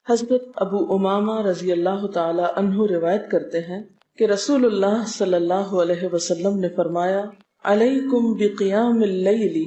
حضرت ابو امامہ رضی اللہ تعالی عنہ روایت کرتے ہیں کہ رسول اللہ صلی اللہ علیہ وسلم نے فرمایا، علیکم بقیام اللیل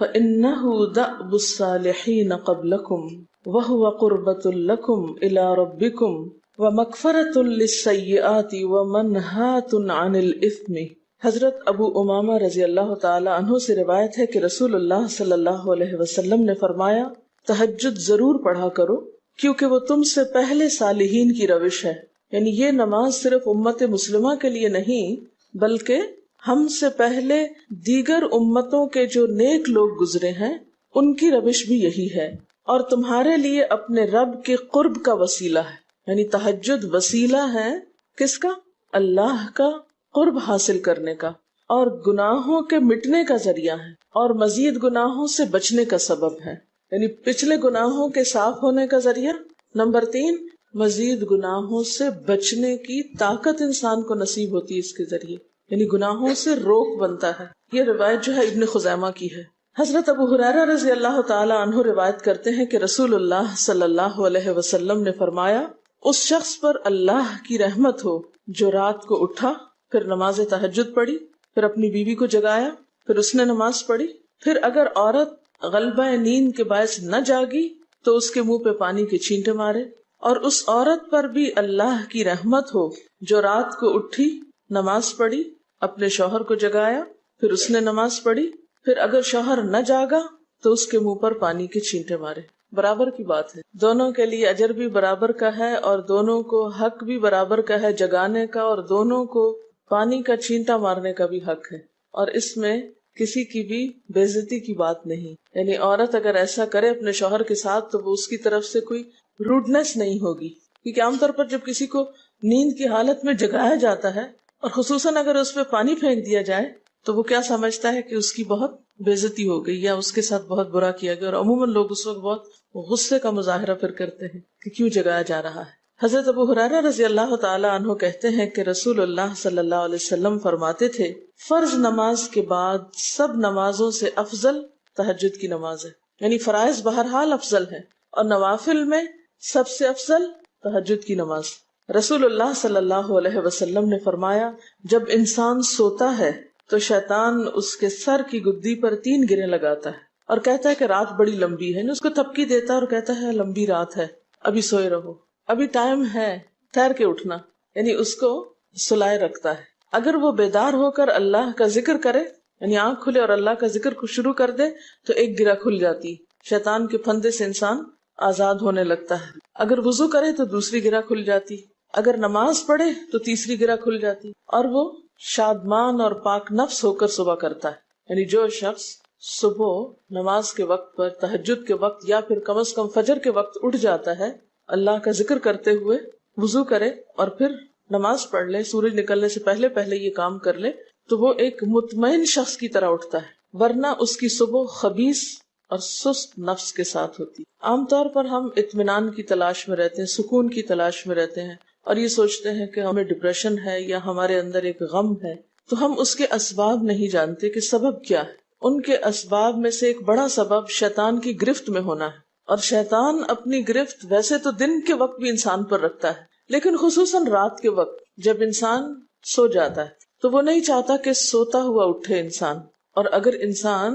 فإنہ دأب الصالحین قبلکم وہو قربۃ لکم الی ربکم ومغفرۃ للسیئات ومنہاۃ عن الاثم۔ حضرت ابو امامہ رضی اللہ تعالی عنہ سے روایت ہے کہ رسول اللہ صلی اللہ علیہ وسلم نے فرمایا، تہجد ضرور پڑھا کرو کیونکہ وہ تم سے پہلے صالحین کی روش ہے۔ یعنی یہ نماز صرف امت مسلمہ کے لیے نہیں بلکہ ہم سے پہلے دیگر امتوں کے جو نیک لوگ گزرے ہیں ان کی روش بھی یہی ہے، اور تمہارے لیے اپنے رب کے قرب کا وسیلہ ہے۔ یعنی تہجد وسیلہ ہے کس کا؟ اللہ کا قرب حاصل کرنے کا، اور گناہوں کے مٹنے کا ذریعہ ہے، اور مزید گناہوں سے بچنے کا سبب ہے۔ یعنی پچھلے گناہوں کے صاف ہونے کا ذریعہ، نمبر 3 مزید گناہوں سے بچنے کی طاقت انسان کو نصیب ہوتی ہے اس کے ذریعے، یعنی گناہوں سے روک بنتا ہے۔ یہ روایت جو ہے ابن خزیمہ کی ہے۔ حضرت ابو ہریرہ رضی اللہ تعالی عنہ روایت کرتے ہیں کہ رسول اللہ صلی اللہ علیہ وسلم نے فرمایا، اس شخص پر اللہ کی رحمت ہو جو رات کو اٹھا، پھر نماز تہجد پڑھی، پھر اپنی بیوی کو جگایا، پھر اس نے نماز پڑھی، پھر اگر عورت غلبہ نیند کے باعث نہ جاگی تو اس کے منہ پہ پانی کے چھینٹے مارے، اور اس عورت پر بھی اللہ کی رحمت ہو جو رات کو اٹھی، نماز پڑھی، اپنے شوہر کو جگایا، پھر اس نے نماز پڑھی، پھر اگر شوہر نہ جاگا تو اس کے منہ پر پانی کے چھینٹے مارے۔ برابر کی بات ہے، دونوں کے لیے اجر بھی برابر کا ہے اور دونوں کو حق بھی برابر کا ہے جگانے کا، اور دونوں کو پانی کا چھینٹا مارنے کا بھی حق ہے، اور اس میں کسی کی بھی بے عزتی کی بات نہیں۔ یعنی عورت اگر ایسا کرے اپنے شوہر کے ساتھ تو وہ اس کی طرف سے کوئی روڈنس نہیں ہوگی، کیونکہ عام طور پر جب کسی کو نیند کی حالت میں جگایا جاتا ہے اور خصوصاً اگر اس پہ پانی پھینک دیا جائے تو وہ کیا سمجھتا ہے کہ اس کی بہت بے عزتی ہو گئی یا اس کے ساتھ بہت برا کیا گیا، اور عموماً لوگ اس وقت بہت غصے کا مظاہرہ پھر کرتے ہیں کہ کیوں جگایا جا رہا ہے۔ حضرت ابو ہریرہ رضی اللہ تعالی عنہ کہتے ہیں کہ رسول اللہ صلی اللہ علیہ وسلم فرماتے تھے، فرض نماز کے بعد سب نمازوں سے افضل تہجد کی نماز ہے۔ یعنی فرائض بہرحال افضل ہے اور نوافل میں سب سے افضل تہجد کی نماز۔ رسول اللہ صلی اللہ علیہ وسلم نے فرمایا، جب انسان سوتا ہے تو شیطان اس کے سر کی گدی پر 3 گریں لگاتا ہے اور کہتا ہے کہ رات بڑی لمبی ہے، اس کو تھپکی دیتا ہے اور کہتا ہے لمبی رات ہے، ابھی سوئے رہو، ابھی ٹائم ہے، ٹھہر کے اٹھنا، یعنی اس کو سلائے رکھتا ہے۔ اگر وہ بیدار ہو کر اللہ کا ذکر کرے، یعنی آنکھ کھلے اور اللہ کا ذکر کو شروع کر دے تو ایک گرہ کھل جاتی، شیطان کے پھندے سے انسان آزاد ہونے لگتا ہے۔ اگر وضو کرے تو دوسری گرہ کھل جاتی، اگر نماز پڑھے تو تیسری گرہ کھل جاتی، اور وہ شادمان اور پاک نفس ہو کر صبح کرتا ہے۔ یعنی جو شخص صبح نماز کے وقت پر، تہجد کے وقت یا پھر کم از کم فجر کے وقت اٹھ جاتا ہے، اللہ کا ذکر کرتے ہوئے وضو کرے اور پھر نماز پڑھ لے، سورج نکلنے سے پہلے پہلے یہ کام کر لے تو وہ ایک مطمئن شخص کی طرح اٹھتا ہے، ورنہ اس کی صبح خبیث اور سست نفس کے ساتھ ہوتی۔ عام طور پر ہم اطمینان کی تلاش میں رہتے ہیں، سکون کی تلاش میں رہتے ہیں، اور یہ سوچتے ہیں کہ ہمیں ڈپریشن ہے یا ہمارے اندر ایک غم ہے، تو ہم اس کے اسباب نہیں جانتے کہ سبب کیا ہے۔ ان کے اسباب میں سے ایک بڑا سبب شیطان کی گرفت میں ہونا ہے، اور شیطان اپنی گرفت ویسے تو دن کے وقت بھی انسان پر رکھتا ہے، لیکن خصوصاً رات کے وقت جب انسان سو جاتا ہے تو وہ نہیں چاہتا کہ سوتا ہوا اٹھے انسان، اور اگر انسان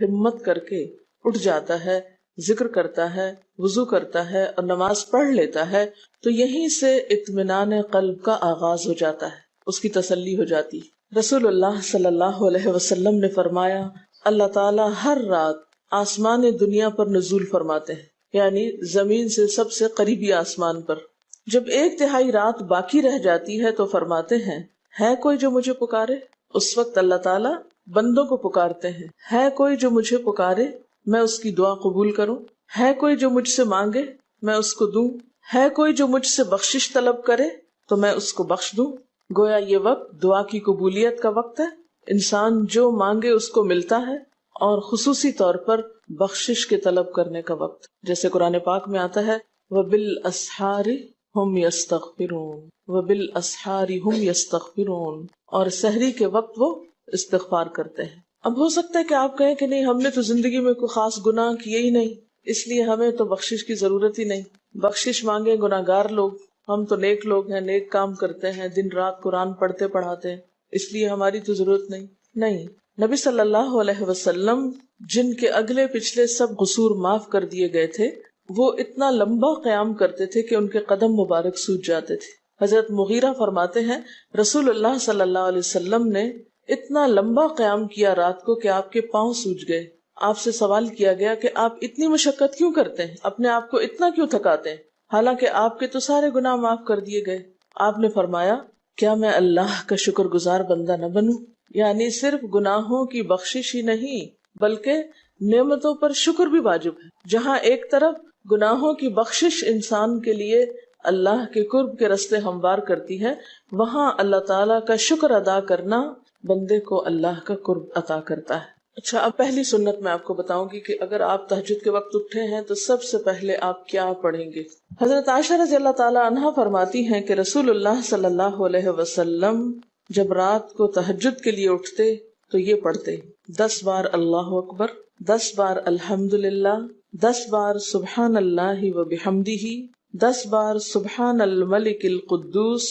ہمت کر کے اٹھ جاتا ہے، ذکر کرتا ہے، وضو کرتا ہے اور نماز پڑھ لیتا ہے تو یہیں سے اطمینان قلب کا آغاز ہو جاتا ہے، اس کی تسلی ہو جاتی۔ رسول اللہ صلی اللہ علیہ وسلم نے فرمایا، اللہ تعالیٰ ہر رات آسمان دنیا پر نزول فرماتے ہیں، یعنی زمین سے سب سے قریبی آسمان پر۔ جب 1/3 رات باقی رہ جاتی ہے تو فرماتے ہیں، ہے کوئی جو مجھے پکارے؟ اس وقت اللہ تعالیٰ بندوں کو پکارتے ہیں، ہے کوئی جو مجھے پکارے میں اس کی دعا قبول کروں، ہے کوئی جو مجھ سے مانگے میں اس کو دوں، ہے کوئی جو مجھ سے بخشش طلب کرے تو میں اس کو بخش دوں۔ گویا یہ وقت دعا کی قبولیت کا وقت ہے، انسان جو مانگے اس کو ملتا ہے، اور خصوصی طور پر بخشش کے طلب کرنے کا وقت، جیسے قرآن پاک میں آتا ہے وَبِالْأَسْحَارِ هُمْ يَسْتَغْفِرُونَ وَبِالْأَسْحَارِ هُمْ يَسْتَغْفِرُونَ، اور سحری کے وقت وہ استغفار کرتے ہیں۔ اب ہو سکتا ہے کہ آپ کہیں کہ نہیں، ہم نے تو زندگی میں کوئی خاص گناہ کیے ہی نہیں، اس لیے ہمیں تو بخشش کی ضرورت ہی نہیں. بخشش مانگے گناہگار لوگ، ہم تو نیک لوگ ہیں، نیک کام کرتے ہیں، دن رات قرآن پڑھتے پڑھاتے ہیں، اس لیے ہماری تو ضرورت نہیں. نبی صلی اللہ علیہ وسلم جن کے اگلے پچھلے سب قصور معاف کر دیے گئے تھے، وہ اتنا لمبا قیام کرتے تھے کہ ان کے قدم مبارک سوج جاتے تھے. حضرت مغیرہ فرماتے ہیں رسول اللہ صلی اللہ علیہ وسلم نے اتنا لمبا قیام کیا رات کو کہ آپ کے پاؤں سوج گئے. آپ سے سوال کیا گیا کہ آپ اتنی مشقت کیوں کرتے ہیں، اپنے آپ کو اتنا کیوں تھکاتے ہیں، حالانکہ آپ کے تو سارے گناہ معاف کر دیے گئے. آپ نے فرمایا کیا میں اللہ کا شکر گزار بندہ نہ بنوں؟ یعنی صرف گناہوں کی بخشش ہی نہیں بلکہ نعمتوں پر شکر بھی واجب ہے. جہاں ایک طرف گناہوں کی بخشش انسان کے لیے اللہ کے قرب کے راستے ہموار کرتی ہے، وہاں اللہ تعالیٰ کا شکر ادا کرنا بندے کو اللہ کا قرب عطا کرتا ہے. اچھا، اب پہلی سنت میں آپ کو بتاؤں گی کہ اگر آپ تہجد کے وقت اٹھے ہیں تو سب سے پہلے آپ کیا پڑھیں گے. حضرت عائشہ رضی اللہ تعالی عنہا فرماتی ہیں کہ رسول اللہ صلی اللہ علیہ وسلم جب رات کو تہجد کے لیے اٹھتے تو یہ پڑھتے 10 بار اللہ اکبر، 10 بار الحمدللہ، 10 بار سبحان اللہ و بحمدہ، 10 بار سبحان الملک القدوس،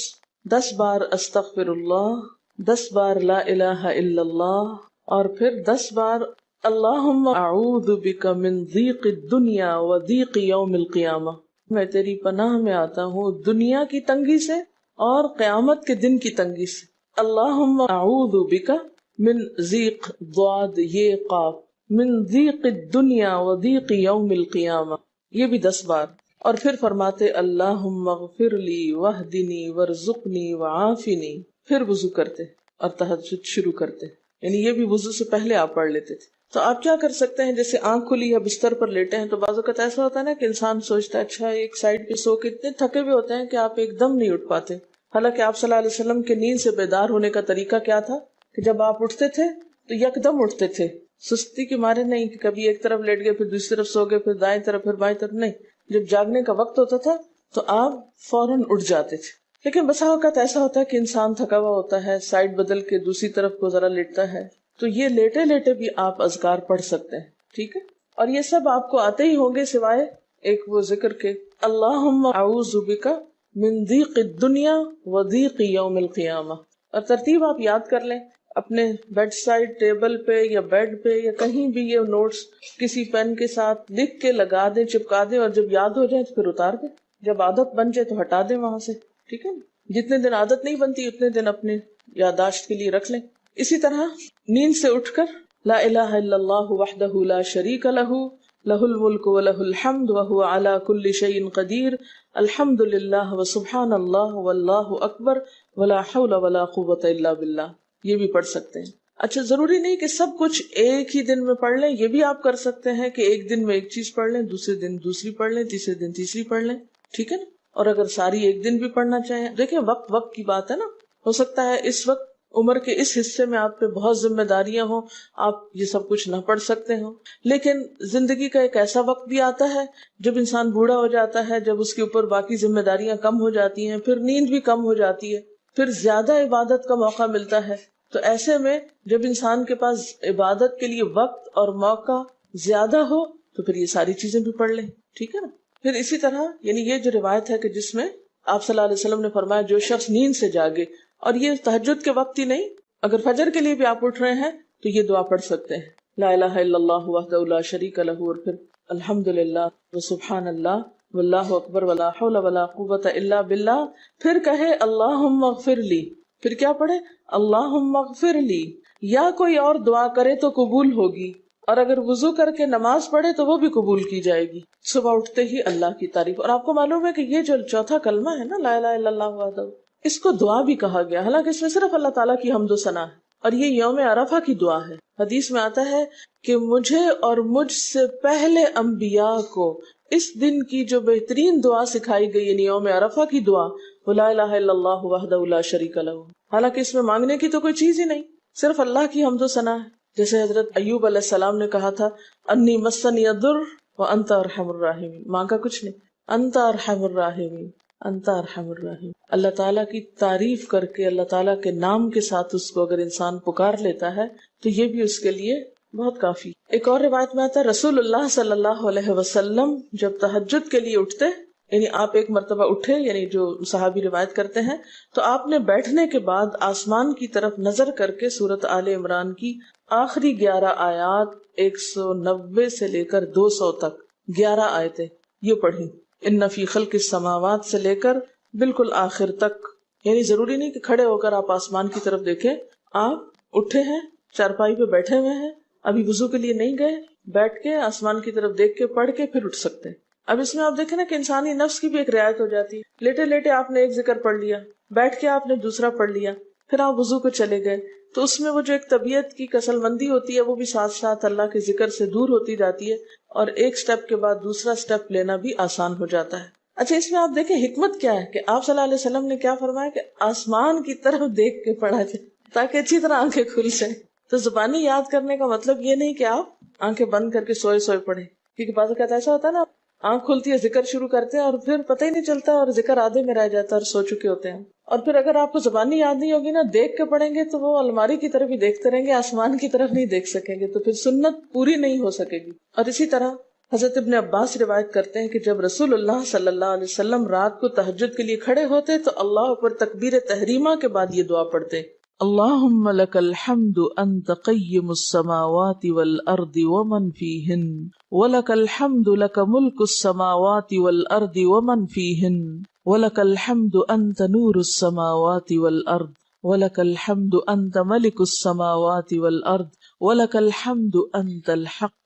10 بار استغفر اللہ، 10 بار لا الہ الا اللہ، اور پھر 10 بار اللہم اعوذ بک من ضیق الدنیا و ضیق یوم القیامہ، میں تیری پناہ میں آتا ہوں دنیا کی تنگی سے اور قیامت کے دن کی تنگی سے. اللہم اعوذ بک من ضیق ضاد یہ قاف من ضیق الدنیا و ضیق یوم القیامہ، یہ بھی 10 بار. اور پھر فرماتے اللہم اغفر لی واہدنی وارزقنی وعافنی، پھر وضو کرتے اور تہجد شروع کرتے. یعنی یہ بھی وضو سے پہلے آپ پڑھ لیتے تھے. تو آپ کیا کر سکتے ہیں، جیسے آنکھ کھلی یا بستر پر لیٹے ہیں تو بعض اوقات ایسا ہوتا ہے نا کہ انسان سوچتا ہے اچھا ایک سائڈ پہ سو کے اتنے تھکے ہوئے ہوتے ہیں کہ آپ ایک دم نہیں اٹھ پاتے. حالانکہ آپ صلی اللہ علیہ وسلم کے نیند سے بیدار ہونے کا طریقہ کیا تھا کہ جب آپ اٹھتے تھے تو یکدم اٹھتے تھے، سستی کے مارے نہیں کہ کبھی ایک طرف لیٹ گئے پھر دوسری طرف سو گئے پھر دائیں طرف پھر بائیں طرف، نہیں. جب جاگنے کا وقت ہوتا تھا تو آپ فوراً اٹھ جاتے تھے. لیکن بسا اوقات ایسا ہوتا ہے کہ انسان تھکا ہوا ہوتا ہے، سائڈ بدل کے دوسری طرف کو ذرا لیٹتا ہے، تو یہ لیٹے لیٹے بھی آپ اذکار پڑھ سکتے ہیں. ٹھیک ہے، اور یہ سب آپ کو آتے ہی ہوں گے سوائے ایک وہ ذکر کے اللہم اعوذ بک من ضیق الدنیا و ضیق یوم القیامہ. اور ترتیب آپ یاد کر لیں اپنے بیڈ سائڈ ٹیبل پہ یا بیڈ پہ یا کہیں بھی، یہ نوٹس کسی پین کے ساتھ لکھ کے لگا دیں، چپکا دیں، اور جب یاد ہو جائے تو پھر اتار دیں، جب عادت بن جائے تو ہٹا دیں وہاں سے. ٹھیک ہے، جتنے دن عادت نہیں بنتی اتنے دن اپنے یادداشت کے لیے رکھ لیں. اسی طرح نیند سے اٹھ کر لا الہ الا اللہ وحدہ لا شریک لہ لہ الملک ولہ الحمد وہو علی کل شیء قدیر الحمد للہ وسبحان اللہ واللہ اکبر ولا حول ولا قوۃ الا باللہ. یہ بھی پڑھ سکتے ہیں. اچھا، ضروری نہیں کہ سب کچھ ایک ہی دن میں پڑھ لیں، یہ بھی آپ کر سکتے ہیں کہ ایک دن میں ایک چیز پڑھ لیں، دوسرے دن دوسری پڑھ لیں، تیسرے دن تیسری پڑھ لیں. ٹھیک ہے نا. اور اگر ساری ایک دن بھی پڑھنا چاہیں، دیکھیں وقت کی بات ہے نا. ہو سکتا ہے اس وقت عمر کے اس حصے میں آپ پہ بہت ذمہ داریاں ہوں، آپ یہ سب کچھ نہ پڑھ سکتے ہوں، لیکن زندگی کا ایک ایسا وقت بھی آتا ہے جب انسان بوڑھا ہو جاتا ہے، جب اس کے اوپر باقی ذمہ داریاں کم ہو جاتی ہیں، پھر نیند بھی کم ہو جاتی ہے، پھر زیادہ عبادت کا موقع ملتا ہے. تو ایسے میں جب انسان کے پاس عبادت کے لیے وقت اور موقع زیادہ ہو تو پھر یہ ساری چیزیں بھی پڑھ لیں. ٹھیک ہے نا. پھر اسی طرح یعنی یہ جو روایت ہے کہ جس میں آپ صلی اللہ علیہ وسلم نے فرمایا جو شخص نیند سے جاگے، اور یہ تہجد کے وقت ہی نہیں، اگر فجر کے لیے بھی آپ اٹھ رہے ہیں تو یہ دعا پڑھ سکتے ہیں لا الہ الا اللہ وحدہ لا شریک لہ، اور پھر الحمدللہ وسبحان اللہ واللہ اکبر ولا حول ولا قوۃ الا باللہ. پھر کہے اللہم اغفر لی، پھر کیا پڑھے اللہم اغفر لی. یا کوئی اور دعا کرے تو قبول ہوگی، اور اگر وضو کر کے نماز پڑھے تو وہ بھی قبول کی جائے گی. صبح اٹھتے ہی اللہ کی تعریف. اور آپ کو معلوم ہے کہ یہ جو چوتھا کلمہ ہے نا لا الہ الا اللہ وحدہ، اس کو دعا بھی کہا گیا، حالانکہ اس میں صرف اللہ تعالیٰ کی حمد و ثنا ہے، اور یہ یوم عرفہ کی دعا ہے. حدیث میں آتا ہے کہ مجھے اور مجھ سے پہلے انبیاء کو اس دن کی جو بہترین دعا سکھائی گئی یعنی یوم عرفہ کی دعا وہ لا الہ الا اللہ وحدہ لا شریک لہ. حالانکہ اس میں مانگنے کی تو کوئی چیز ہی نہیں، صرف اللہ کی حمد و ثنا ہے. جیسے حضرت ایوب علیہ السلام نے کہا تھا انی مسنی الضر وانت ارحم الراحمین، مانگا کچھ نہیں، انت ارحم الراحمین انت ارحم الراحمین. اللہ تعالیٰ کی تعریف کر کے اللہ تعالیٰ کے نام کے ساتھ اس کو اگر انسان پکار لیتا ہے تو یہ بھی اس کے لیے بہت کافی. ایک اور روایت میں آتا ہے رسول اللہ صلی اللہ علیہ وسلم جب تہجد کے لیے اٹھتے، یعنی آپ ایک مرتبہ اٹھے، یعنی جو صحابی روایت کرتے ہیں، تو آپ نے بیٹھنے کے بعد آسمان کی طرف نظر کر کے سورۃ آل عمران کی آخری 11 آیات 190 سے لے کر 200 تک 11 آیتیں یہ پڑھی. ان فی خلق السماوات سے لے کر بالکل آخر تک. یعنی ضروری نہیں کہ کھڑے ہو کر آپ آسمان کی طرف دیکھیں، آپ اٹھے ہیں، چارپائی پہ بیٹھے ہوئے ہیں، ابھی وضو کے لیے نہیں گئے، بیٹھ کے آسمان کی طرف دیکھ کے پڑھ کے پھر اٹھ سکتے ہیں. اب اس میں آپ دیکھیں نا کہ انسانی نفس کی بھی ایک رعایت ہو جاتی ہے. لیٹے لیٹے آپ نے ایک ذکر پڑھ لیا، بیٹھ کے آپ نے دوسرا پڑھ لیا، پھر آپ وضو کو چلے گئے، تو اس میں وہ جو ایک طبیعت کی کسل مندی ہوتی ہے وہ بھی ساتھ ساتھ اللہ کے ذکر سے دور ہوتی جاتی ہے، اور ایک سٹیپ کے بعد دوسرا سٹیپ لینا بھی آسان ہو جاتا ہے. اچھا، اس میں آپ دیکھیں حکمت کیا ہے کہ آپ صلی اللہ علیہ وسلم نے کیا فرمایا کہ آسمان کی طرف دیکھ کے پڑھا جائے تاکہ اچھی طرح آنکھیں کھل جائیں. تو زبانی یاد کرنے کا مطلب یہ نہیں کہ آپ آنکھیں بند کر کے سوئے سوئے پڑھیں، کیونکہ بعض اوقات ایسا ہوتا ہے نا، آنکھ کھلتی ہے، ذکر شروع کرتے ہیں اور پھر پتہ ہی نہیں چلتا اور ذکر آدھے میں رہ جاتا ہے اور سو چکے ہوتے ہیں. اور پھر اگر آپ کو زبانی یاد نہیں ہوگی نا، دیکھ کے پڑھیں گے تو وہ الماری کی طرف ہی دیکھتے رہیں گے، آسمان کی طرف نہیں دیکھ سکیں گے، تو پھر سنت پوری نہیں ہو سکے گی. اور اسی طرح حضرت ابن عباس روایت کرتے ہیں کہ جب رسول اللہ صلی اللہ علیہ وسلم رات کو تہجد کے لیے کھڑے ہوتے تو اللہ پر تکبیر تحریمہ کے بعد یہ دعا پڑھتے: اللہم لک الحمد انت قیم السماوات والارض ومن فیہن ولک الحمد لک ملک السماوات والارض ومن فیہن ولک الحمد انت نور السماوات والارض ولک الحمد انت ملک السماوات والارض ولک الحمد انت الحق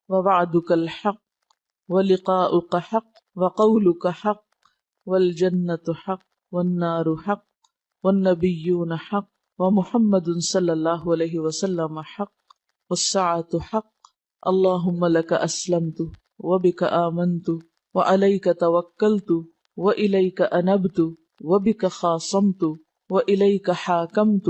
ووعدك الحق ولقاؤك حق وقولك حق والجنة حق والنار حق والنبيون حق ومحمد صلی اللہ علیہ وسلم حق والساعة حق اللهم لك أسلمت وبك آمنت وعليك توكلت وإليك أنبت وبك خاصمت وإليك حاكمت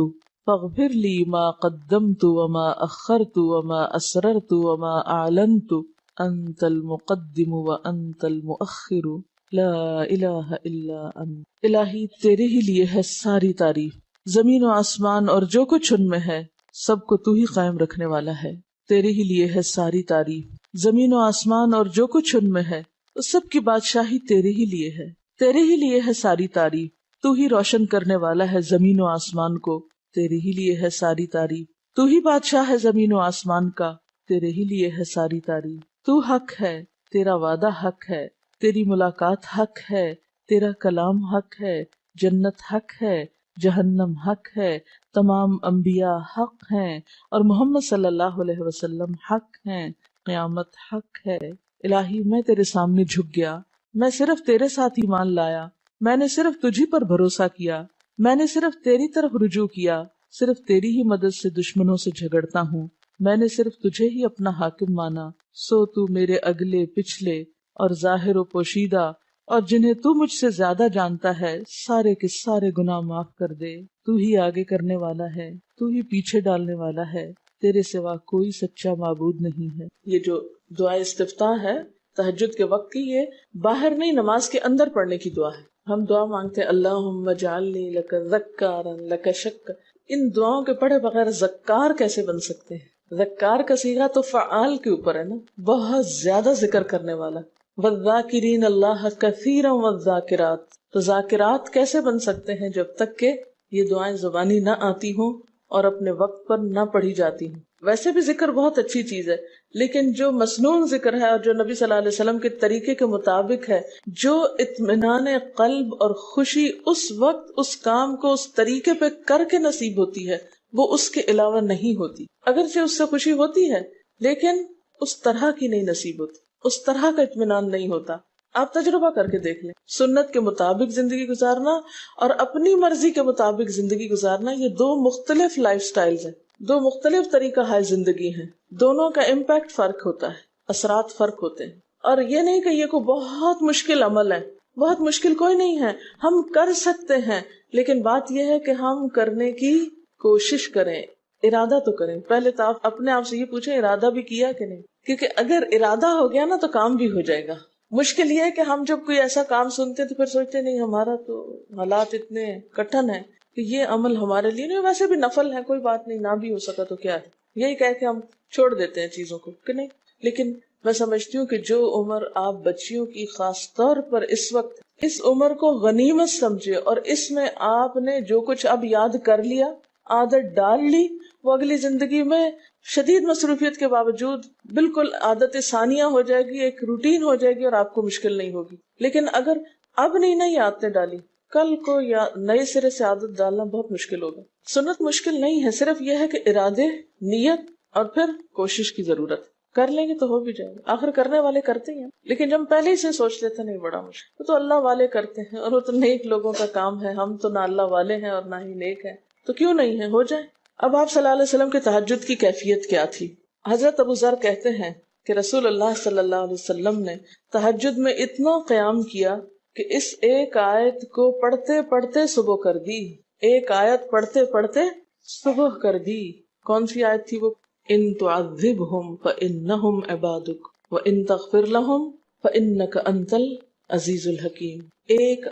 فاغفر لي ما قدمت وما أخرت وما أسررت وما أعلنت أنت المقدم وأنت المؤخر لا الہ الا انت. الہی تیرے ہی لیے ہے ساری تعریف، زمین و آسمان اور جو کچھ ان میں ہے سب کو تو ہی قائم رکھنے والا ہے. تیرے ہی لیے ہے ساری تعریف، زمین و آسمان اور جو کچھ ان میں ہے اس سب کی بادشاہی تیرے ہی لیے ہے. تیرے ہی لیے ہے ساری تعریف، تو ہی روشن کرنے والا ہے زمین و آسمان کو، تیرے ہی لیے ہے ساری تعریف. تو ہی بادشاہ ہے زمین و آسمان کا، تیرے ہی لیے ہے ساری تعریف. تو حق ہے، تیرا وعدہ حق ہے، تیری ملاقات حق ہے، تیرا کلام حق ہے، جنت حق ہے، جہنم حق ہے، تمام انبیاء حق ہیں اور محمد صلی اللہ علیہ وسلم حق ہیں، قیامت حق ہے. الہی میں تیرے سامنے جھک گیا، میں صرف تیرے ساتھ ایمان لایا، میں نے صرف تجھی پر بھروسہ کیا، میں نے صرف تیری طرف رجوع کیا، صرف تیری ہی مدد سے دشمنوں سے جھگڑتا ہوں، میں نے صرف تجھے ہی اپنا حاکم مانا. سو تو میرے اگلے پچھلے اور ظاہر و پوشیدہ اور جنہیں تو مجھ سے زیادہ جانتا ہے سارے کے سارے گناہ معاف کر دے. تو ہی آگے کرنے والا ہے، تو ہی پیچھے ڈالنے والا ہے، تیرے سوا کوئی سچا معبود نہیں ہے. یہ جو دعا استفتاح ہے تہجد کے وقت کی، یہ باہر نہیں نماز کے اندر پڑھنے کی دعا ہے. ہم دعا مانگتے ہیں اللہم اجعلنی لک ذکارا لک شکارا. ان دعاؤں کے پڑھے بغیر ذکار کیسے بن سکتے ہیں؟ ذکار کا صیغہ تو فعال کے اوپر ہے نا، بہت زیادہ ذکر کرنے والا. والذاکرین اللہ کثیرا والذاکرات. تو ذاکرات کیسے بن سکتے ہیں جب تک کہ یہ دعائیں زبانی نہ آتی ہوں اور اپنے وقت پر نہ پڑھی جاتی ہوں. ویسے بھی ذکر بہت اچھی چیز ہے، لیکن جو مسنون ذکر ہے اور جو نبی صلی اللہ علیہ وسلم کے طریقے کے مطابق ہے، جو اطمینان قلب اور خوشی اس وقت اس کام کو اس طریقے پہ کر کے نصیب ہوتی ہے، وہ اس کے علاوہ نہیں ہوتی. اگرچہ اس سے خوشی ہوتی ہے لیکن اس طرح کی نہیں نصیب ہوتی، اس طرح کا اطمینان نہیں ہوتا. آپ تجربہ کر کے دیکھ لیں، سنت کے مطابق زندگی گزارنا اور اپنی مرضی کے مطابق زندگی گزارنا، یہ دو مختلف لائف سٹائلز ہیں، دو مختلف طریقہ ہے زندگی ہیں. دونوں کا امپیکٹ فرق ہوتا ہے، اثرات فرق ہوتے ہیں. اور یہ نہیں کہ یہ کوئی بہت مشکل عمل ہے، بہت مشکل کوئی نہیں ہے، ہم کر سکتے ہیں، لیکن بات یہ ہے کہ ہم کرنے کی کوشش کریں، ارادہ تو کریں. پہلے تو آپ اپنے آپ سے یہ پوچھیں ارادہ بھی کیا کہ نہیں، کیونکہ اگر ارادہ ہو گیا نا تو کام بھی ہو جائے گا. مشکل یہ ہے کہ ہم جب کوئی ایسا کام سنتے تو پھر سوچتے نہیں ہمارا تو حالات اتنے کٹھن ہیں کہ یہ عمل ہمارے لیے نہیں، ویسے بھی نفل ہے، کوئی بات نہیں، نہ بھی ہو سکا تو کیا ہے، یہی کہہ کے ہم چھوڑ دیتے ہیں چیزوں کو کہ نہیں. لیکن میں سمجھتی ہوں کہ جو عمر آپ بچیوں کی خاص طور پر اس وقت اس عمر کو غنیمت سمجھے اور اس میں آپ نے جو کچھ اب یاد کر لیا، عادت ڈال لی، وہ اگلی زندگی میں شدید مصروفیت کے باوجود بالکل عادت ثانیہ ہو جائے گی، ایک روٹین ہو جائے گی اور آپ کو مشکل نہیں ہوگی. لیکن اگر اب نہیں عادتیں ڈالی، کل کو یا نئے سرے سے عادت ڈالنا بہت مشکل ہوگا. سنت مشکل نہیں ہے، صرف یہ ہے کہ ارادے، نیت اور پھر کوشش کی ضرورت. کر لیں گے تو ہو بھی جائے گا، آخر کرنے والے کرتے ہیں. لیکن جب پہلے ہی سے سوچ لیتے نہیں بڑا مشکل، تو اللہ والے کرتے ہیں اور وہ تو نیک لوگوں کا کام ہے. ہم تو نہ اللہ والے ہیں اور نہ ہی نیک ہیں، تو کیوں نہیں ہے، ہو جائے. اب آپ صلی اللہ علیہ وسلم کے تہجد کی کیفیت کیا تھی؟ حضرت ابو ذر کہتے ہیں کہ رسول اللہ صلی اللہ علیہ وسلم نے تہجد میں اتنا قیام کیا کہ اس ایک آیت کو پڑھتے پڑھتے صبح کر دی. ایک آیت پڑھتے پڑھتے صبح کر دی. کون سی آیت تھی وہ؟ ان تعذبہم فانہم عبادک وان تغفر لہم فانک انت العزیز الحکیم. ایک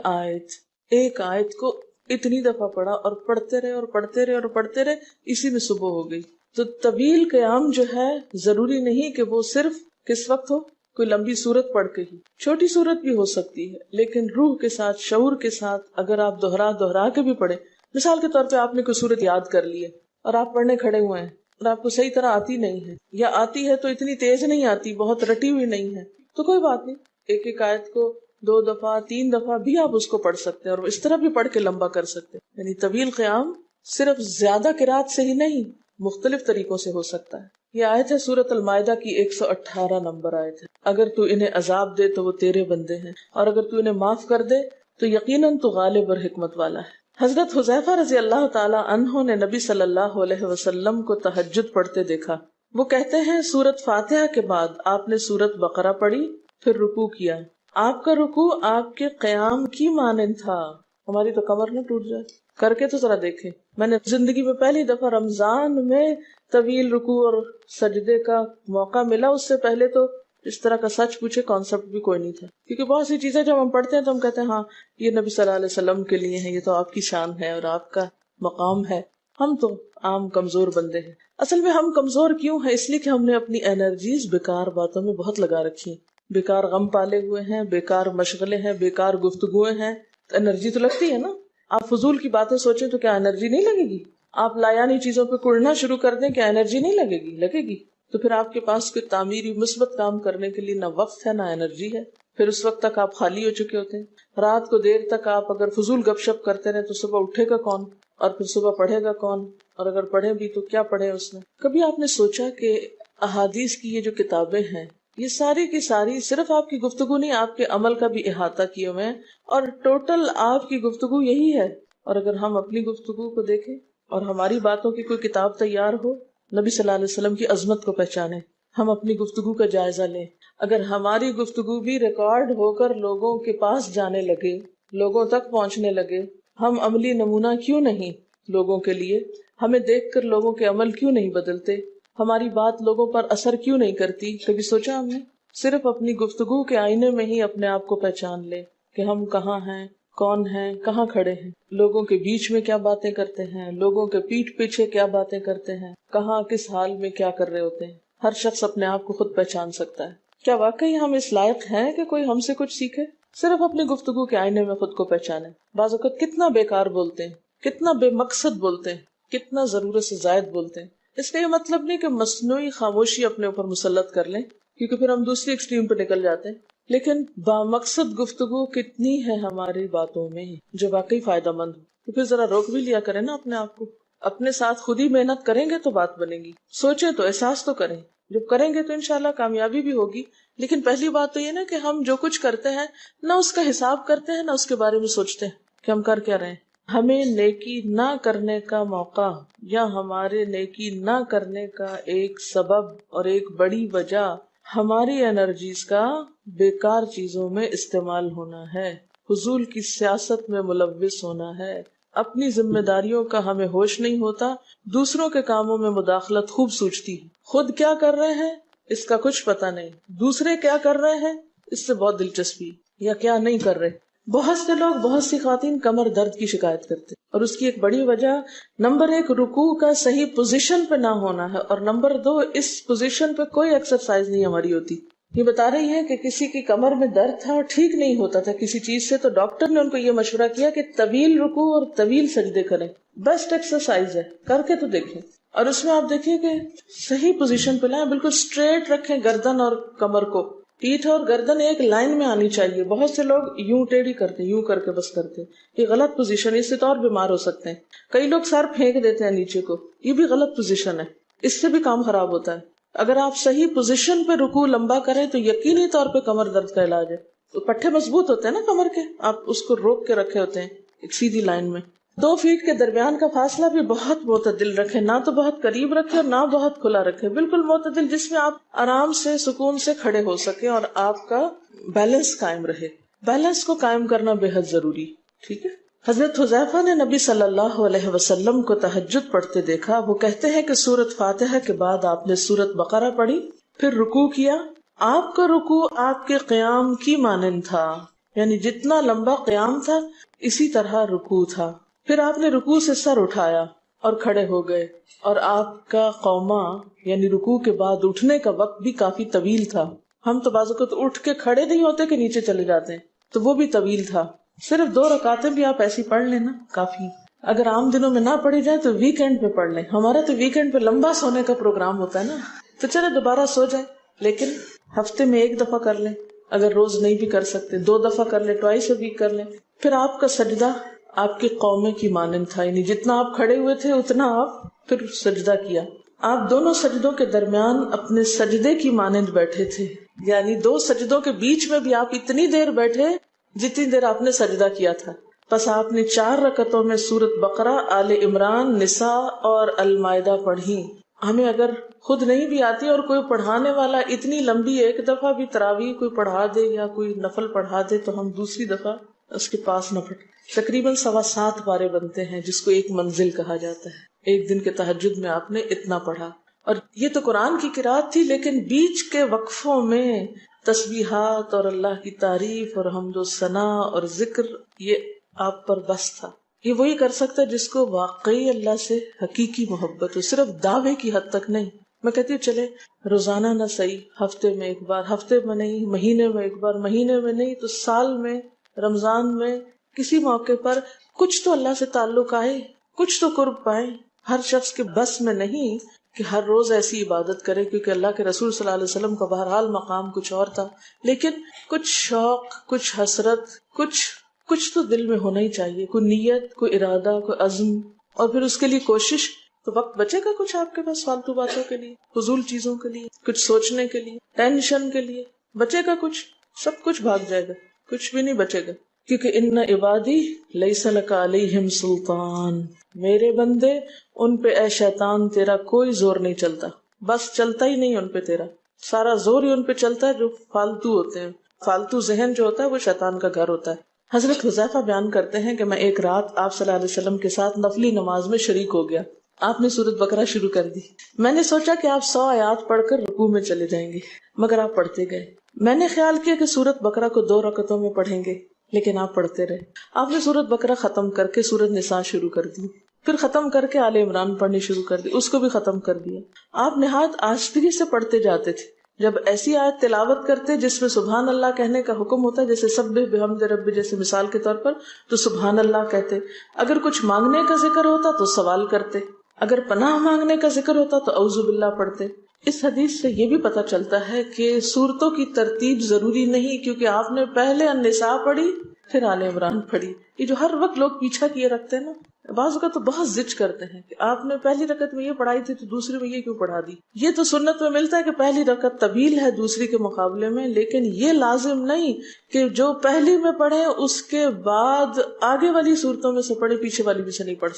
آیت کو اتنی دفعہ پڑھا اور پڑھتے رہے اور پڑھتے رہے اور پڑھتے رہے، اسی میں صبح ہو گئی. تو طویل قیام جو ہے ضروری نہیں کہ وہ صرف کس وقت ہو، کوئی لمبی سورت پڑھ کے ہی. چھوٹی سورت بھی ہو سکتی ہے، لیکن روح کے ساتھ، شعور کے ساتھ اگر آپ دہرا کے بھی پڑھیں. مثال کے طور پہ آپ نے کوئی سورت یاد کر لی ہے اور آپ پڑھنے کھڑے ہوئے ہیں اور آپ کو صحیح طرح آتی نہیں ہے، یا آتی ہے تو اتنی تیز نہیں آتی، بہت رٹی ہوئی نہیں ہے، تو کوئی بات نہیں. ایک آیت کو 2 دفعہ 3 دفعہ بھی آپ اس کو پڑھ سکتے ہیں اور اس طرح بھی پڑھ کے لمبا کر سکتے ہیں. یعنی طویل قیام صرف زیادہ قرات سے ہی نہیں، مختلف طریقوں سے ہو سکتا ہے. یہ آیت ہے سورۃ المائدہ کی 118 نمبر آیت ہے. اگر تو انہیں عذاب دے تو وہ تیرے بندے ہیں، اور اگر تو انہیں معاف کر دے تو یقیناً تو غالب اور حکمت والا ہے. حضرت حذیفہ رضی اللہ تعالی عنہ نے نبی صلی اللہ علیہ وسلم کو تہجد پڑھتے دیکھا. وہ کہتے ہیں سورۃ فاتحہ کے بعد آپ نے سورۃ بقرہ پڑھی، پھر رکوع کیا. آپ کا رکوع آپ کے قیام کی مانند تھا. ہماری تو کمر نہ ٹوٹ جائے. کر کے تو ذرا دیکھیں. میں نے زندگی میں پہلی دفعہ رمضان میں طویل رکوع اور سجدے کا موقع ملا. اس سے پہلے تو اس طرح کا سچ پوچھے کانسیپٹ بھی کوئی نہیں تھا، کیونکہ بہت سی چیزیں جب ہم پڑھتے ہیں تو ہم کہتے ہیں ہاں یہ نبی صلی اللہ علیہ وسلم کے لیے ہے، یہ تو آپ کی شان ہے اور آپ کا مقام ہے. ہم تو عام کمزور بندے ہیں. اصل میں ہم کمزور کیوں ہیں؟ اس لیے کہ ہم نے اپنی انرجیز بیکار باتوں میں بہت لگا رکھی ہیں. بیکار غم پالے ہوئے ہیں، بیکار مشغلے ہیں، بیکار گفتگویں ہیں. انرجی تو لگتی ہے نا. آپ فضول کی باتیں سوچیں تو کیا انرجی نہیں لگے گی؟ آپ لایانی چیزوں پہ کڑنا شروع کر دیں، کیا انرجی نہیں لگے گی؟ لگے گی. تو پھر آپ کے پاس کوئی تعمیری مثبت کام کرنے کے لیے نہ وقت ہے نہ انرجی ہے. پھر اس وقت تک آپ خالی ہو چکے ہوتے ہیں. رات کو دیر تک آپ اگر فضول گپ شپ کرتے رہے تو صبح اٹھے گا کون، اور پھر صبح پڑھے گا کون، اور اگر پڑھے بھی تو کیا پڑھے اس میں. کبھی آپ نے سوچا کہ احادیث کی یہ جو کتابیں ہیں یہ ساری کی ساری صرف آپ کی گفتگو نہیں، آپ کے عمل کا بھی احاطہ کیے ہوئے ہیں، اور ٹوٹل آپ کی گفتگو یہی ہے. اور اگر ہم اپنی گفتگو کو دیکھیں اور ہماری باتوں کی کوئی کتاب تیار ہو، نبی صلی اللہ علیہ وسلم کی عظمت کو پہچانیں، ہم اپنی گفتگو کا جائزہ لیں. اگر ہماری گفتگو بھی ریکارڈ ہو کر لوگوں کے پاس جانے لگے، لوگوں تک پہنچنے لگے، ہم عملی نمونہ کیوں نہیں لوگوں کے لیے؟ ہمیں دیکھ کر لوگوں کے عمل کیوں نہیں بدلتے؟ ہماری بات لوگوں پر اثر کیوں نہیں کرتی؟ کبھی سوچا ہم نے؟ صرف اپنی گفتگو کے آئینے میں ہی اپنے آپ کو پہچان لے کہ ہم کہاں ہیں، کون ہیں، کہاں کھڑے ہیں، لوگوں کے بیچ میں کیا باتیں کرتے ہیں، لوگوں کے پیٹھ پیچھے کیا باتیں کرتے ہیں، کہاں کس حال میں کیا کر رہے ہوتے ہیں. ہر شخص اپنے آپ کو خود پہچان سکتا ہے. کیا واقعی ہم اس لائق ہیں کہ کوئی ہم سے کچھ سیکھے؟ صرف اپنی گفتگو کے آئینے میں خود کو پہچانے. بعض اوقات کتنا بیکار بولتے ہیں، کتنا بے مقصد بولتے ہیں، کتنا ضرورت سے زائد بولتے ہیں. اس کا یہ مطلب نہیں کہ مصنوعی خاموشی اپنے اوپر مسلط کر لیں، کیونکہ پھر ہم دوسری ایکسٹریم پہ نکل جاتے ہیں. لیکن بامقصد گفتگو کتنی ہے ہماری باتوں میں جو واقعی فائدہ مند ہو. تو پھر ذرا روک بھی لیا کریں نا اپنے آپ کو. اپنے ساتھ خود ہی محنت کریں گے تو بات بنے گی. سوچیں تو احساس تو کریں. جب کریں گے تو انشاءاللہ کامیابی بھی ہوگی. لیکن پہلی بات تو یہ نا کہ ہم جو کچھ کرتے ہیں نہ اس کا حساب کرتے ہیں، نہ اس کے بارے میں سوچتے ہیں کہ ہم کر کیا رہے ہیں. ہمیں نیکی نہ کرنے کا موقع یا ہمارے نیکی نہ کرنے کا ایک سبب اور ایک بڑی وجہ ہماری انرجیز کا بیکار چیزوں میں استعمال ہونا ہے، فضول کی سیاست میں ملوث ہونا ہے. اپنی ذمہ داریوں کا ہمیں ہوش نہیں ہوتا، دوسروں کے کاموں میں مداخلت خوب سوچتی ہے. خود کیا کر رہے ہیں اس کا کچھ پتہ نہیں، دوسرے کیا کر رہے ہیں اس سے بہت دلچسپی، یا کیا نہیں کر رہے. بہت سے لوگ، بہت سی خواتین کمر درد کی شکایت کرتے ہیں، اور اس کی ایک بڑی وجہ نمبر 1 رکوع کا صحیح پوزیشن پہ نہ ہونا ہے، اور نمبر 2 اس پوزیشن پہ کوئی ایکسرسائز نہیں ہماری ہوتی. یہ بتا رہی ہے کہ کسی کی کمر میں درد تھا اور ٹھیک نہیں ہوتا تھا کسی چیز سے، تو ڈاکٹر نے ان کو یہ مشورہ کیا کہ طویل رکوع اور طویل سجدے کریں. بیسٹ ایکسرسائز ہے، کر کے تو دیکھیں. اور اس میں آپ دیکھیے کہ صحیح پوزیشن پہ لائیں، بالکل اسٹریٹ رکھیں گردن اور کمر کو. پیٹھ اور گردن ایک لائن میں آنی چاہیے. بہت سے لوگ یوں ٹیڑھی کرتے، یوں کر کے بس کرتے، یہ غلط پوزیشن ہے، اس سے تو اور بیمار ہو سکتے ہیں. کئی لوگ سر پھینک دیتے ہیں نیچے کو، یہ بھی غلط پوزیشن ہے، اس سے بھی کام خراب ہوتا ہے. اگر آپ صحیح پوزیشن پہ رکوع لمبا کریں تو یقینی طور پہ کمر درد کا علاج ہے. تو پٹھے مضبوط ہوتے ہیں نا کمر کے، آپ اس کو روک کے رکھے ہوتے ہیں ایک سیدھی لائن میں. 2 فیٹ کے درمیان کا فاصلہ بھی بہت معتدل رکھیں، نہ تو بہت قریب رکھیں اور نہ بہت کھلا رکھیں، بالکل معتدل، جس میں آپ آرام سے سکون سے کھڑے ہو سکیں اور آپ کا بیلنس قائم رہے. بیلنس کو قائم کرنا بے حد ضروری. ٹھیک ہے. حضرت حذیفہ نے نبی صلی اللہ علیہ وسلم کو تہجد پڑھتے دیکھا. وہ کہتے ہیں کہ سورۃ فاتحہ کے بعد آپ نے سورۃ بقرہ پڑھی، پھر رکوع کیا. آپ کا رکوع آپ کے قیام کی مانند تھا، یعنی جتنا لمبا قیام تھا اسی طرح رکوع تھا. پھر آپ نے رکوع سے سر اٹھایا اور کھڑے ہو گئے، اور آپ کا قوما یعنی رکوع کے بعد اٹھنے کا وقت بھی کافی طویل تھا. ہم تو بعض اوقات اٹھ کے کھڑے نہیں ہوتے کہ نیچے چلے جاتے ہیں، تو وہ بھی طویل تھا. صرف 2 رکعتیں بھی آپ ایسی پڑھ لینا کافی. اگر عام دنوں میں نہ پڑھی جائے تو ویکینڈ پہ پڑھ لیں. ہمارا تو ویکینڈ پہ لمبا سونے کا پروگرام ہوتا ہے نا، تو چلے دوبارہ سو جائیں، لیکن ہفتے میں 1 دفعہ کر لیں. اگر روز نہیں بھی کر سکتے 2 دفعہ کر لیں، ٹوائس اے ویک کر لیں. پھر آپ کا سجدہ آپ کے قومے کی مانند تھا، یعنی جتنا آپ کھڑے ہوئے تھے اتنا آپ پھر سجدہ کیا. آپ دونوں سجدوں کے درمیان اپنے سجدے کی مانند بیٹھے تھے، یعنی 2 سجدوں کے بیچ میں بھی آپ اتنی دیر بیٹھے جتنی دیر آپ نے سجدہ کیا تھا. پس آپ نے 4 رکعتوں میں سورۃ بقرہ، آل عمران، نساء اور المائدہ پڑھی. ہمیں اگر خود نہیں بھی آتی اور کوئی پڑھانے والا اتنی لمبی 1 دفعہ بھی تراویح کوئی پڑھا دے یا کوئی نفل پڑھا دے تو ہم دوسری دفعہ اس کے پاس نہ پڑھیں. تقریباً 7.25 پارے بنتے ہیں، جس کو 1 منزل کہا جاتا ہے. ایک دن کے تہجد میں آپ نے اتنا پڑھا. اور یہ تو قرآن کی قرات تھی، لیکن بیچ کے وقفوں میں تسبیحات اور اللہ کی تعریف اور حمد و ثنا اور ذکر، یہ آپ پر بس تھا. یہ وہی کر سکتا ہے جس کو واقعی اللہ سے حقیقی محبت ہو، صرف دعوے کی حد تک نہیں. میں کہتی ہوں چلے روزانہ نہ صحیح، ہفتے میں 1 بار، ہفتے میں نہیں، مہینے میں 1 بار، مہینے میں نہیں تو سال میں، رمضان میں، کسی موقع پر کچھ تو اللہ سے تعلق آئے، کچھ تو قرب پائے. ہر شخص کے بس میں نہیں کہ ہر روز ایسی عبادت کرے، کیونکہ اللہ کے رسول صلی اللہ علیہ وسلم کا بہرحال مقام کچھ اور تھا. لیکن کچھ شوق، کچھ حسرت، کچھ تو دل میں ہونا ہی چاہیے، کوئی نیت، کوئی ارادہ، کوئی عزم، اور پھر اس کے لیے کوشش. تو وقت بچے گا کچھ آپ کے پاس فالتو باتوں کے لیے، فضول چیزوں کے لیے، کچھ سوچنے کے لیے، ٹینشن کے لیے بچے گا کچھ؟ سب کچھ بھاگ جائے گا، کچھ بھی نہیں بچے گا. کیونکہ ان عبادی لیس لک علیہم سلطان، میرے بندے ان پہ اے شیطان تیرا کوئی زور نہیں چلتا. بس چلتا ہی نہیں ان پہ تیرا، سارا زور ہی ان پہ چلتا ہے جو فالتو ہوتے ہیں. فالتو ذہن جو ہوتا ہے وہ شیطان کا گھر ہوتا ہے. حضرت حذیفہ بیان کرتے ہیں کہ میں ایک رات آپ صلی اللہ علیہ وسلم کے ساتھ نفلی نماز میں شریک ہو گیا. آپ نے سورۃ بقرہ شروع کر دی. میں نے سوچا کہ آپ 100 آیات پڑھ کر رکوع میں چلے جائیں گے، مگر آپ پڑھتے گئے. میں نے خیال کیا کہ سورۃ بقرہ کو 2 رکعتوں میں پڑھیں گے، لیکن آپ پڑھتے رہے. آپ نے سورۃ بقرہ ختم کر کے سورۃ نساء شروع کر دی، پھر ختم کر کے آل عمران پڑھنی شروع کر دی، اس کو بھی ختم کر دیا. آپ نہایت آہستگی سے پڑھتے جاتے تھے. جب ایسی آیت تلاوت کرتے جس میں سبحان اللہ کہنے کا حکم ہوتا ہے، جیسے سبح بحمد ربی جیسے مثال کے طور پر، تو سبحان اللہ کہتے. اگر کچھ مانگنے کا ذکر ہوتا تو سوال کرتے، اگر پناہ مانگنے کا ذکر ہوتا تو اعوذ باللہ پڑھتے. اس حدیث سے یہ بھی پتہ چلتا ہے کہ سورتوں کی ترتیب ضروری نہیں، کیونکہ آپ نے پہلے النساء پڑھی پھر آل عمران پڑھی. یہ جو ہر وقت لوگ پیچھا کیے رکھتے ہیں نا، بعض اوقات تو بہت ضد کرتے ہیں کہ آپ نے پہلی رکعت میں یہ پڑھائی تھی تو دوسری میں یہ کیوں پڑھا دی. یہ تو سنت میں ملتا ہے کہ پہلی رکعت طویل ہے دوسری کے مقابلے میں، لیکن یہ لازم نہیں کہ جو پہلی میں پڑھے اس کے بعد آگے والی صورتوں میں سے پڑھے، پیچھے والی بھی سے نہیں پڑھ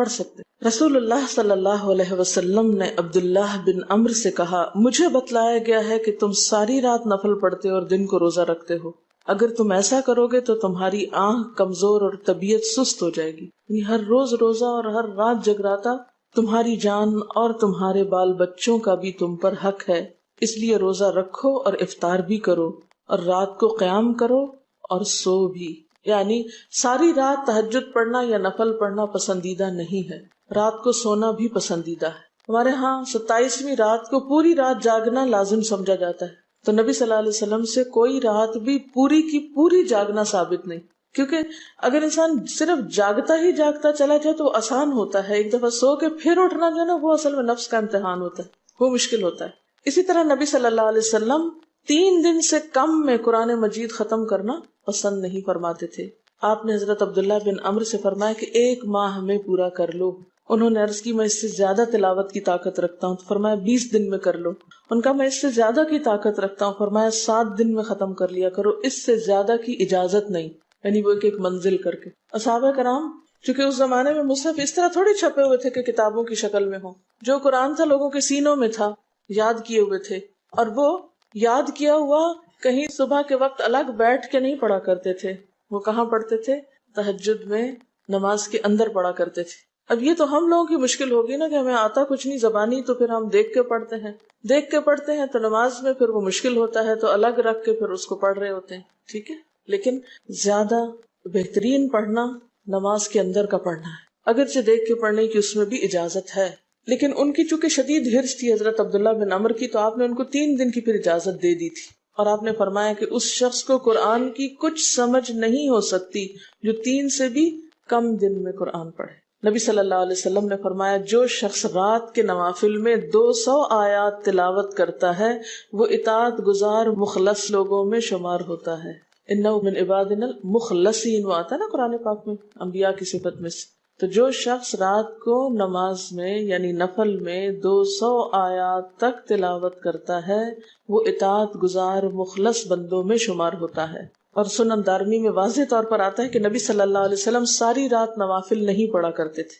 سکتے. رسول اللہ صلی اللہ علیہ وسلم نے عبداللہ بن عمرو سے کہا، مجھے بتلایا گیا ہے کہ تم ساری رات نفل پڑھتے اور دن کو روزہ رکھتے ہو. اگر تم ایسا کرو گے تو تمہاری آنکھ کمزور اور طبیعت سست ہو جائے گی. یعنی ہر روز روزہ اور ہر رات جگراتا تمہاری جان اور تمہارے بال بچوں کا بھی تم پر حق ہے. اس لیے روزہ رکھو اور افطار بھی کرو، اور رات کو قیام کرو اور سو بھی. یعنی ساری رات تہجد پڑھنا یا نفل پڑھنا پسندیدہ نہیں ہے، رات کو سونا بھی پسندیدہ ہے۔ ہمارے ہاں 27ویں رات کو پوری رات جاگنا لازم سمجھا جاتا ہے، تو نبی صلی اللہ علیہ وسلم سے کوئی رات بھی پوری کی پوری جاگنا ثابت نہیں، کیونکہ اگر انسان صرف جاگتا ہی جاگتا چلا جائے تو وہ آسان ہوتا ہے، ایک دفعہ سو کے پھر اٹھنا جو ہے نا وہ اصل میں نفس کا امتحان ہوتا ہے، وہ مشکل ہوتا ہے۔ اسی طرح نبی صلی اللہ علیہ وسلم 3 دن سے کم میں قرآن مجید ختم کرنا پسند نہیں فرماتے تھے۔ آپ نے حضرت عبداللہ بن عمرو سے فرمایا کہ 1 ماہ میں پورا کر لو۔ انہوں نے عرض کی میں اس سے زیادہ تلاوت کی طاقت رکھتا ہوں، تو فرمایا 20 دن میں کر لو۔ ان کا میں اس سے زیادہ کی طاقت رکھتا ہوں، فرمایا 7 دن میں ختم کر لیا کرو، اس سے زیادہ کی اجازت نہیں، یعنی وہ ایک منزل کر کے۔ صحابہ کرام چونکہ اس زمانے میں مصحف اس طرح تھوڑی چھپے ہوئے تھے کہ کتابوں کی شکل میں ہوں، جو قرآن تھا لوگوں کے سینوں میں تھا، یاد کیے ہوئے تھے، اور وہ یاد کیا ہوا کہیں صبح کے وقت الگ بیٹھ کے نہیں پڑھا کرتے تھے، وہ کہاں پڑھتے تھے؟ تہجد میں نماز کے اندر پڑھا کرتے تھے۔ اب یہ تو ہم لوگوں کی مشکل ہوگی نا کہ ہمیں آتا کچھ نہیں زبانی، تو پھر ہم دیکھ کے پڑھتے ہیں تو نماز میں پھر وہ مشکل ہوتا ہے، تو الگ رکھ کے پھر اس کو پڑھ رہے ہوتے ہیں، ٹھیک ہے۔ لیکن زیادہ بہترین پڑھنا نماز کے اندر کا پڑھنا ہے، اگرچہ دیکھ کے پڑھنے کی اس میں بھی اجازت ہے، لیکن ان کی چونکہ شدید حرص تھی حضرت عبداللہ بن عمرو کی، تو آپ نے ان کو 3 دن کی پھر اجازت دے دی تھی، اور آپ نے فرمایا کہ اس شخص کو قرآن کی کچھ سمجھ نہیں ہو سکتی جو 3 سے بھی کم دن میں قرآن پڑھے۔ نبی صلی اللہ علیہ وسلم نے فرمایا جو شخص رات کے نوافل میں 200 آیات تلاوت کرتا ہے وہ اطاعت گزار مخلص لوگوں میں شمار ہوتا ہے۔ انہ من عبادنا المخلصین، وہ آتا ہے نا قرآن پاک میں انبیاء کی صفت میں سے۔ تو جو شخص رات کو نماز میں یعنی نفل میں 200 آیات تک تلاوت کرتا ہے وہ اطاعت گزار مخلص بندوں میں شمار ہوتا ہے۔ اور سنن دارمی میں واضح طور پر آتا ہے کہ نبی صلی اللہ علیہ وسلم ساری رات نوافل نہیں پڑھا کرتے تھے،